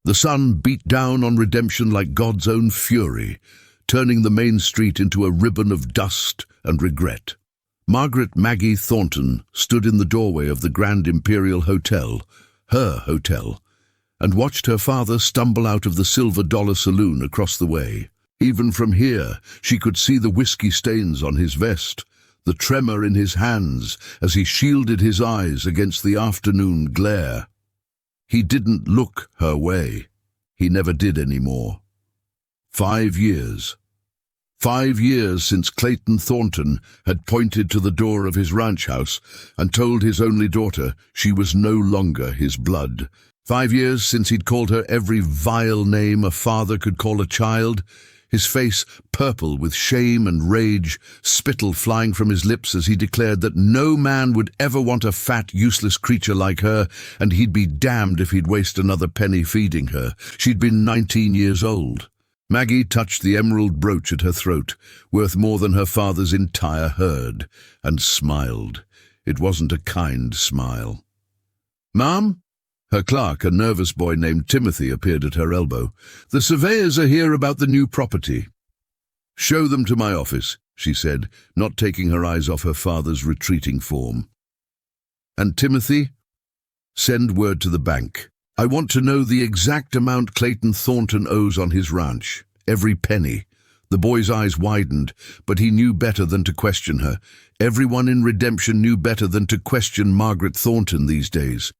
The sun beat down on redemption like God's own fury, turning the main street into a ribbon of dust and regret. Maggie Thornton stood in the doorway of the Grand Imperial Hotel, her hotel, and watched her father stumble out of the Silver Dollar Saloon across the way. Even from here, she could see the whiskey stains on his vest, the tremor in his hands as he shielded his eyes against the afternoon glare. He didn't look her way. He never did anymore. 5 years. 5 years since Clayton Thornton had pointed to the door of his ranch house and told his only daughter she was no longer his blood. 5 years since he'd called her every vile name a father could call a child, his face purple with shame and rage, spittle flying from his lips as he declared that no man would ever want a fat, useless creature like her, and he'd be damned if he'd waste another penny feeding her. She'd been 19 years old. Maggie touched the emerald brooch at her throat, worth more than her father's entire herd, and smiled. It wasn't a kind smile. "Ma'am?" Her clerk, a nervous boy named Timothy, appeared at her elbow. "The surveyors are here about the new property." "Show them to my office," she said, not taking her eyes off her father's retreating form. "And Timothy? Send word to the bank. I want to know the exact amount Clayton Thornton owes on his ranch. Every penny." The boy's eyes widened, but he knew better than to question her. Everyone in Redemption knew better than to question Margaret Thornton these days.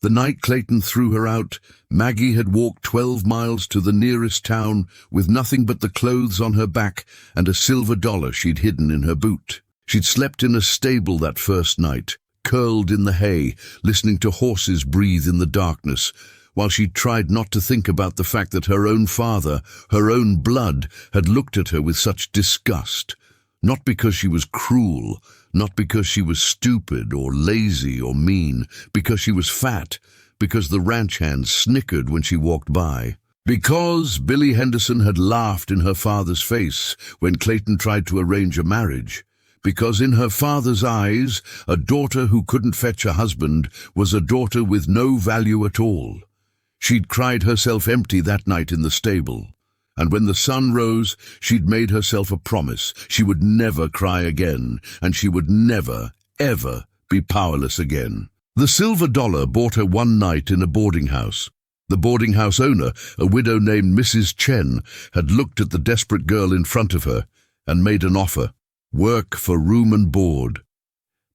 The night Clayton threw her out, Maggie had walked 12 miles to the nearest town with nothing but the clothes on her back and a silver dollar she'd hidden in her boot. She'd slept in a stable that first night, curled in the hay, listening to horses breathe in the darkness, while she tried not to think about the fact that her own father, her own blood, had looked at her with such disgust. Not because she was cruel, not because she was stupid or lazy or mean, because she was fat, because the ranch hands snickered when she walked by. Because Billy Henderson had laughed in her father's face when Clayton tried to arrange a marriage. Because in her father's eyes, a daughter who couldn't fetch a husband was a daughter with no value at all. She'd cried herself empty that night in the stable. And when the sun rose, she'd made herself a promise. She would never cry again, and she would never, ever be powerless again. The silver dollar bought her one night in a boarding house. The boarding house owner, a widow named Mrs. Chen, had looked at the desperate girl in front of her and made an offer: work for room and board.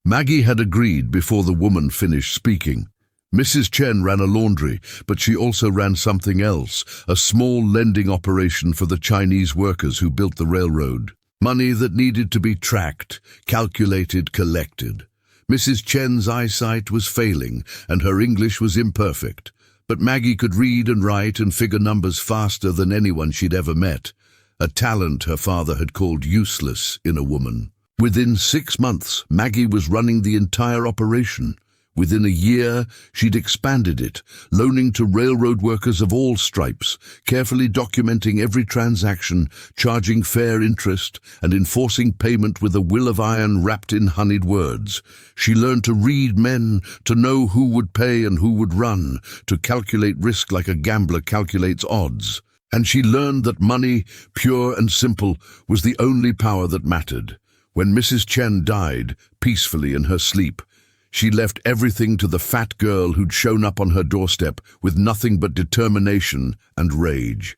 Maggie had agreed before the woman finished speaking. Mrs. Chen ran a laundry, but she also ran something else, a small lending operation for the Chinese workers who built the railroad. Money that needed to be tracked, calculated, collected. Mrs. Chen's eyesight was failing, and her English was imperfect, but Maggie could read and write and figure numbers faster than anyone she'd ever met, a talent her father had called useless in a woman. Within 6 months, Maggie was running the entire operation. Within a year, she'd expanded it, loaning to railroad workers of all stripes, carefully documenting every transaction, charging fair interest, and enforcing payment with a will of iron wrapped in honeyed words. She learned to read men, to know who would pay and who would run, to calculate risk like a gambler calculates odds. And she learned that money, pure and simple, was the only power that mattered. When Mrs. Chen died, peacefully in her sleep, she left everything to the fat girl who'd shown up on her doorstep with nothing but determination and rage.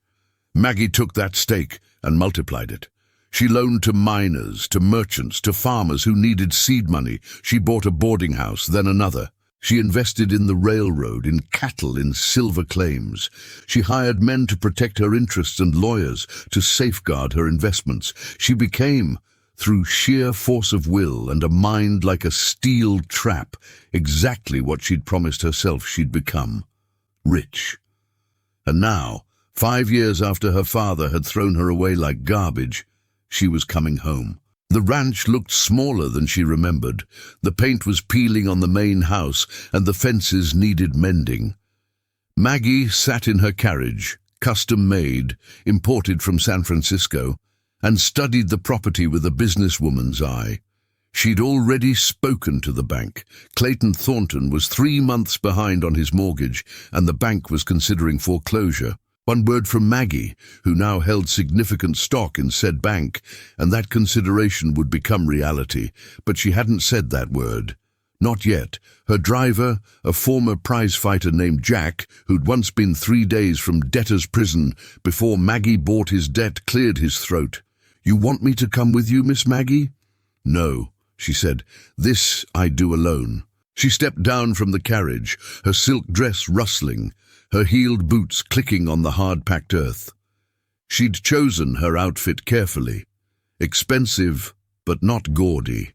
Maggie took that stake and multiplied it. She loaned to miners, to merchants, to farmers who needed seed money. She bought a boarding house, then another. She invested in the railroad, in cattle, in silver claims. She hired men to protect her interests and lawyers to safeguard her investments. She became, through sheer force of will and a mind like a steel trap, exactly what she'd promised herself she'd become: rich. And now, 5 years after her father had thrown her away like garbage, she was coming home. The ranch looked smaller than she remembered. The paint was peeling on the main house, and the fences needed mending. Maggie sat in her carriage, custom-made, imported from San Francisco, and studied the property with a businesswoman's eye. She'd already spoken to the bank. Clayton Thornton was 3 months behind on his mortgage, and the bank was considering foreclosure. One word from Maggie, who now held significant stock in said bank, and that consideration would become reality. But she hadn't said that word. Not yet. Her driver, a former prizefighter named Jack, who'd once been 3 days from debtor's prison before Maggie bought his debt, cleared his throat. "You want me to come with you, Miss Maggie?" "No," she said. "This I do alone." She stepped down from the carriage, her silk dress rustling, her heeled boots clicking on the hard-packed earth. She'd chosen her outfit carefully. Expensive, but not gaudy.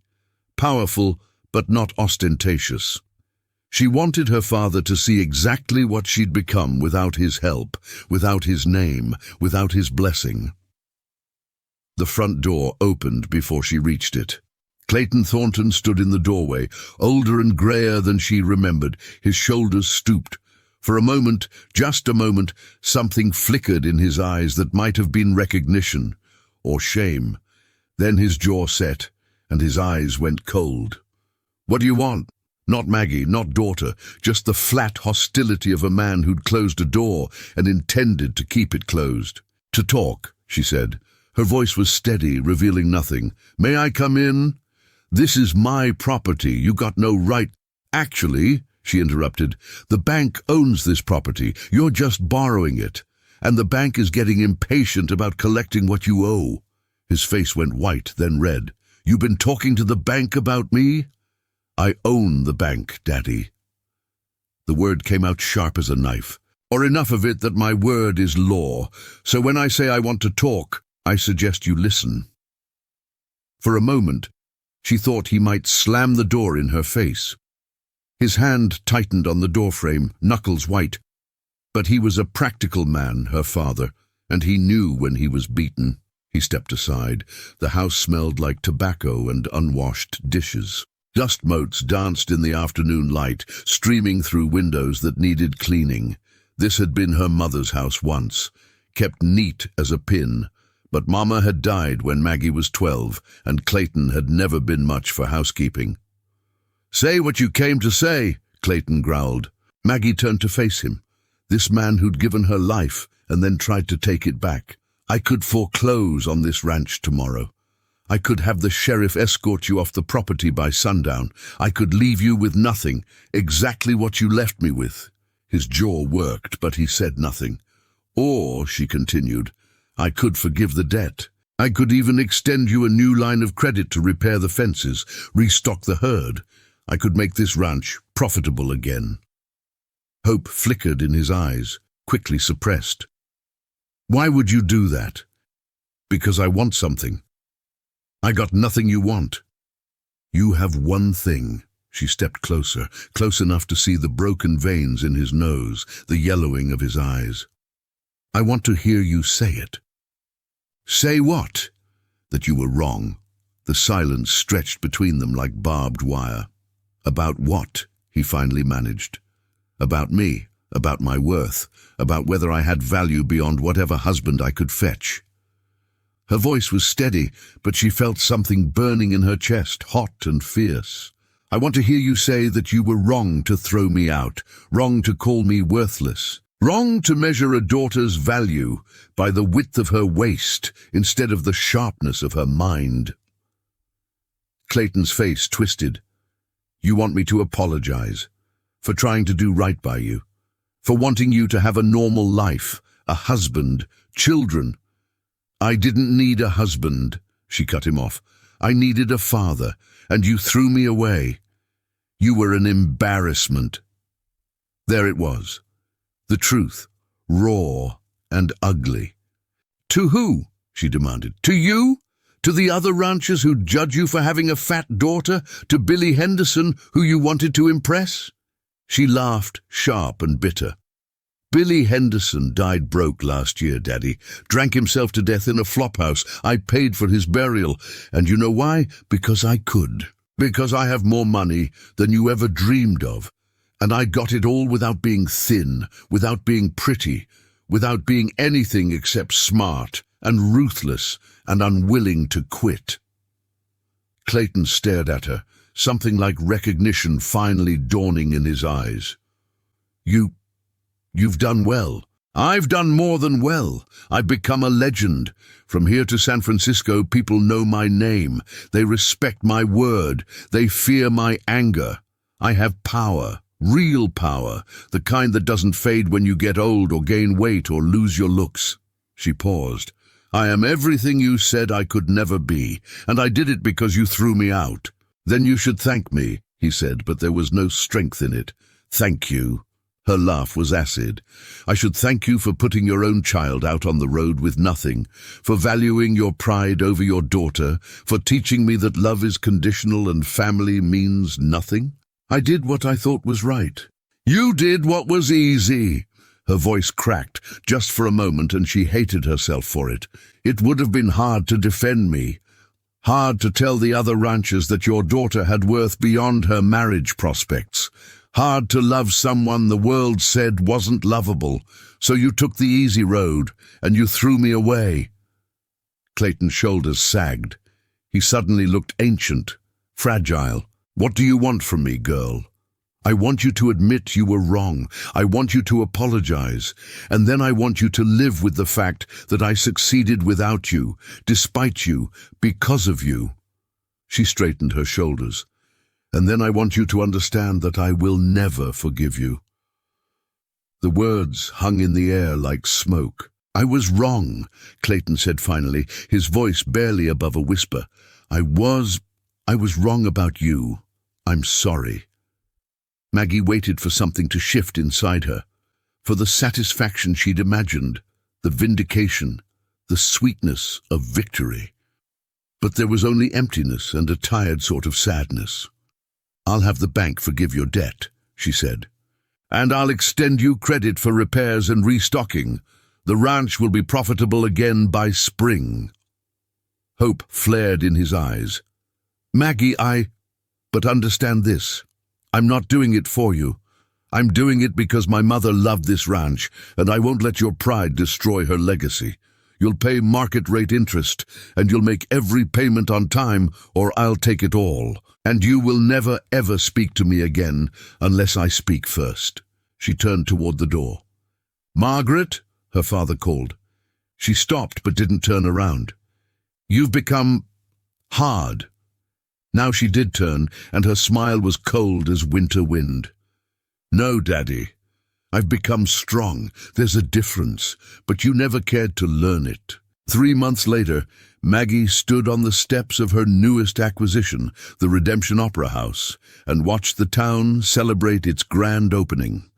Powerful, but not ostentatious. She wanted her father to see exactly what she'd become without his help, without his name, without his blessing. The front door opened before she reached it. Clayton Thornton stood in the doorway, older and grayer than she remembered, his shoulders stooped. For a moment, just a moment, something flickered in his eyes that might have been recognition or shame. Then his jaw set, and his eyes went cold. "What do you want?" Not Maggie, not daughter, just the flat hostility of a man who'd closed a door and intended to keep it closed. "To talk," she said. Her voice was steady, revealing nothing. "May I come in?" "This is my property. You got no right—" "Actually," she interrupted, "the bank owns this property. You're just borrowing it. And the bank is getting impatient about collecting what you owe." His face went white, then red. "You've been talking to the bank about me?" "I own the bank, Daddy." The word came out sharp as a knife. "Or enough of it that my word is law. So when I say I want to talk, I suggest you listen." For a moment, she thought he might slam the door in her face. His hand tightened on the doorframe, knuckles white. But he was a practical man, her father, and he knew when he was beaten. He stepped aside. The house smelled like tobacco and unwashed dishes. Dust motes danced in the afternoon light, streaming through windows that needed cleaning. This had been her mother's house once, kept neat as a pin. But Mama had died when Maggie was 12, and Clayton had never been much for housekeeping. "Say what you came to say," Clayton growled. Maggie turned to face him. This man who'd given her life and then tried to take it back. "I could foreclose on this ranch tomorrow. I could have the sheriff escort you off the property by sundown. I could leave you with nothing, exactly what you left me with." His jaw worked, but he said nothing. "Or," she continued, "I could forgive the debt. I could even extend you a new line of credit to repair the fences, restock the herd. I could make this ranch profitable again." Hope flickered in his eyes, quickly suppressed. "Why would you do that?" "Because I want something." "I got nothing you want." "You have one thing." She stepped closer, close enough to see the broken veins in his nose, the yellowing of his eyes. "I want to hear you say it." "Say what?" "That you were wrong." The silence stretched between them like barbed wire. "About what?" he finally managed. "About me, about my worth, about whether I had value beyond whatever husband I could fetch." Her voice was steady, but she felt something burning in her chest, hot and fierce. "I want to hear you say that you were wrong to throw me out, wrong to call me worthless. Wrong to measure a daughter's value by the width of her waist instead of the sharpness of her mind." Clayton's face twisted. "You want me to apologize for trying to do right by you, for wanting you to have a normal life, a husband, children." "I didn't need a husband," she cut him off. "I needed a father, and you threw me away. You were an embarrassment." There it was. The truth, raw and ugly. "To who?" she demanded. "To you? To the other ranchers who'd judge you for having a fat daughter? To Billy Henderson, who you wanted to impress?" She laughed, sharp and bitter. "Billy Henderson died broke last year, Daddy. Drank himself to death in a flophouse. I paid for his burial. And you know why? Because I could. Because I have more money than you ever dreamed of. And I got it all without being thin, without being pretty, without being anything except smart and ruthless and unwilling to quit." Clayton stared at her, something like recognition finally dawning in his eyes. You've done well. I've done more than well. I've become a legend. From here to San Francisco, people know my name. They respect my word. They fear my anger. I have power, real power, the kind that doesn't fade when you get old or gain weight or lose your looks. She paused. I am everything you said I could never be, and I did it because you threw me out. Then you should thank me, he said, but there was no strength in it. Thank you. Her laugh was acid. I should thank you for putting your own child out on the road with nothing, for valuing your pride over your daughter, for teaching me that love is conditional and family means nothing. I did what I thought was right. You did what was easy. Her voice cracked just for a moment, and she hated herself for it. It would have been hard to defend me. Hard to tell the other ranchers that your daughter had worth beyond her marriage prospects. Hard to love someone the world said wasn't lovable. So you took the easy road, and you threw me away. Clayton's shoulders sagged. He suddenly looked ancient, fragile. What do you want from me, girl? I want you to admit you were wrong. I want you to apologize. And then I want you to live with the fact that I succeeded without you, despite you, because of you. She straightened her shoulders. And then I want you to understand that I will never forgive you. The words hung in the air like smoke. I was wrong, Clayton said finally, his voice barely above a whisper. I was wrong about you. I'm sorry. Maggie waited for something to shift inside her, for the satisfaction she'd imagined, the vindication, the sweetness of victory. But there was only emptiness and a tired sort of sadness. I'll have the bank forgive your debt, she said. And I'll extend you credit for repairs and restocking. The ranch will be profitable again by spring. Hope flared in his eyes. Maggie, but understand this. I'm not doing it for you. I'm doing it because my mother loved this ranch, and I won't let your pride destroy her legacy. You'll pay market rate interest, and you'll make every payment on time, or I'll take it all. And you will never, ever speak to me again unless I speak first. She turned toward the door. Margaret, her father called. She stopped but didn't turn around. You've become hard. Now she did turn, and her smile was cold as winter wind. No, Daddy. I've become strong. There's a difference, but you never cared to learn it. 3 months later, Maggie stood on the steps of her newest acquisition, the Redemption Opera House, and watched the town celebrate its grand opening.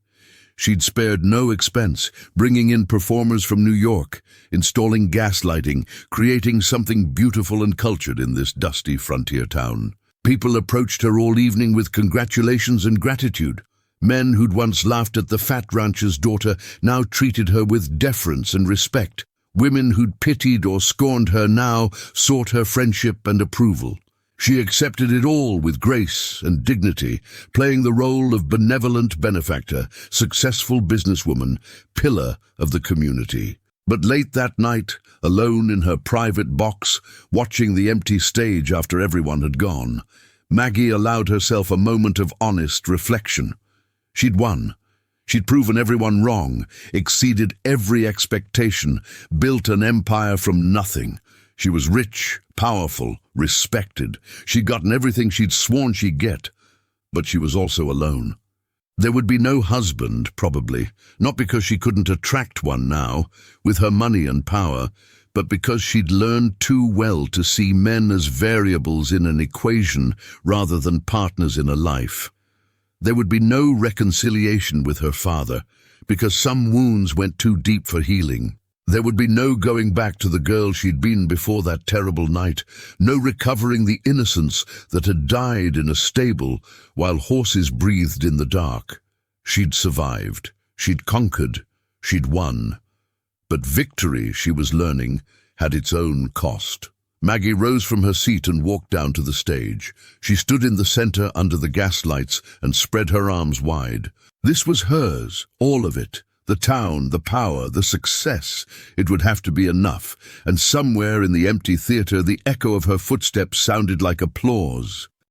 She'd spared no expense, bringing in performers from New York, installing gaslighting, creating something beautiful and cultured in this dusty frontier town. People approached her all evening with congratulations and gratitude. Men who'd once laughed at the fat rancher's daughter now treated her with deference and respect. Women who'd pitied or scorned her now sought her friendship and approval. She accepted it all with grace and dignity, playing the role of benevolent benefactor, successful businesswoman, pillar of the community. But late that night, alone in her private box, watching the empty stage after everyone had gone, Maggie allowed herself a moment of honest reflection. She'd won. She'd proven everyone wrong, exceeded every expectation, built an empire from nothing. She was rich, powerful, respected. She'd gotten everything she'd sworn she'd get, but she was also alone. There would be no husband, probably, not because she couldn't attract one now, with her money and power, but because she'd learned too well to see men as variables in an equation rather than partners in a life. There would be no reconciliation with her father, because some wounds went too deep for healing. There would be no going back to the girl she'd been before that terrible night, no recovering the innocence that had died in a stable while horses breathed in the dark. She'd survived, she'd conquered, she'd won. But victory, she was learning, had its own cost. Maggie rose from her seat and walked down to the stage. She stood in the center under the gaslights and spread her arms wide. This was hers, all of it. The town, the power, the success. It would have to be enough, and somewhere in the empty theater the echo of her footsteps sounded like applause.